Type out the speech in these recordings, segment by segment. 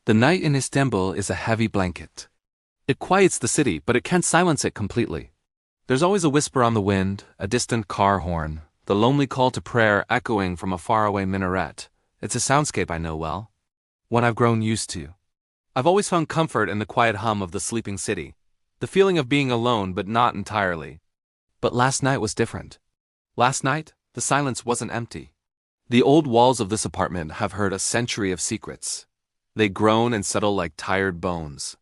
The night in Istanbul is a heavy blanket. It quiets the city, but it can't silence it completely. There's always a whisper on the wind, a distant car horn, the lonely call to prayer echoing from a faraway minaret. It's a soundscape I know well, one I've grown used to. I've always found comfort in the quiet hum of the sleeping city, the feeling of being alone but not entirely. But last night was different. Last night, the silence wasn't empty. The old walls of this apartment have heard a century of secrets. They groan and settle like tired bones.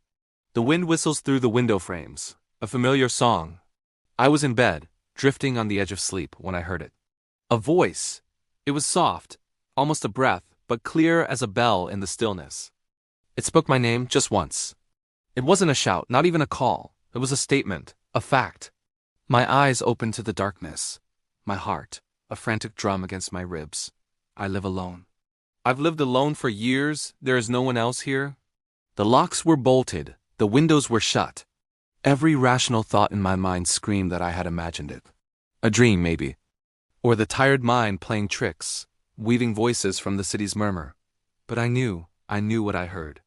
The wind whistles through the window frames, a familiar song. I was in bed, drifting on the edge of sleep, when I heard it. A voice. It was soft, almost a breath, but clear as a bell in the stillness. It spoke my name just once. It wasn't a shout, not even a call. It was a statement, a fact. My eyes opened to the darkness. My heart, a frantic drum against my ribs. I live alone. I've lived alone for years. There is no one else here. The locks were bolted. The windows were shut. Every rational thought in my mind screamed that I had imagined it. A dream, maybe. Or the tired mind playing tricks, weaving voices from the city's murmur. But I knew what I heard.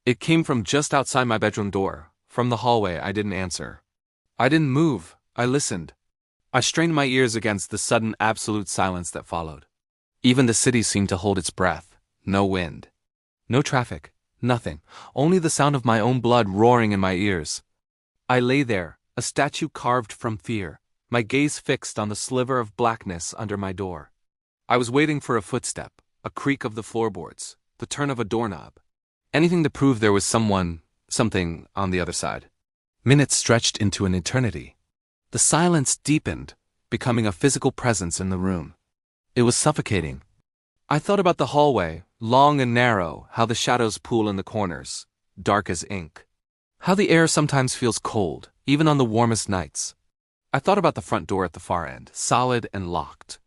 It came from just outside my bedroom door, from the hallway. I didn't answer. I didn't move. I listened. I strained my ears against the sudden absolute silence that followed. Even the city seemed to hold its breath. No wind. No traffic. Nothing. Only the sound of my own blood roaring in my ears. I lay there, a statue carved from fear, my gaze fixed on the sliver of blackness under my door. I was waiting for a footstep, a creak of the floorboards, the turn of a doorknob. Anything to prove there was something on the other side. Minutes stretched into an eternity. The silence deepened, becoming a physical presence in the room. It was suffocating. I thought about the hallway, long and narrow, how the shadows pool in the corners, dark as ink. How the air sometimes feels cold, even on the warmest nights. I thought about the front door at the far end, solid and locked.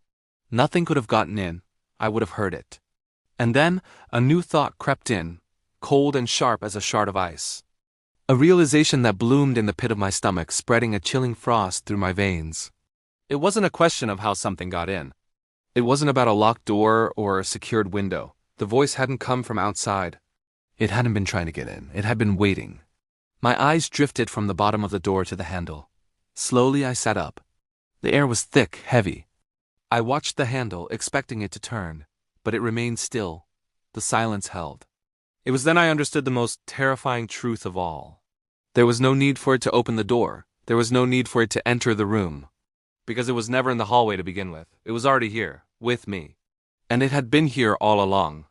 Nothing could have gotten in. I would have heard it. And then a new thought crept in, cold and sharp as a shard of ice. A realization that bloomed in the pit of my stomach, spreading a chilling frost through my veins. It wasn't a question of how something got in. It wasn't about a locked door or a secured window. The voice hadn't come from outside. It hadn't been trying to get in. It had been waiting. My eyes drifted from the bottom of the door to the handle. Slowly I sat up. The air was thick, heavy. I watched the handle, expecting it to turn, but it remained still. The silence held. It was then I understood the most terrifying truth of all. There was no need for it to open the door. There was no need for it to enter the room. Because it was never in the hallway to begin with. It was already here, with me. And it had been here all along.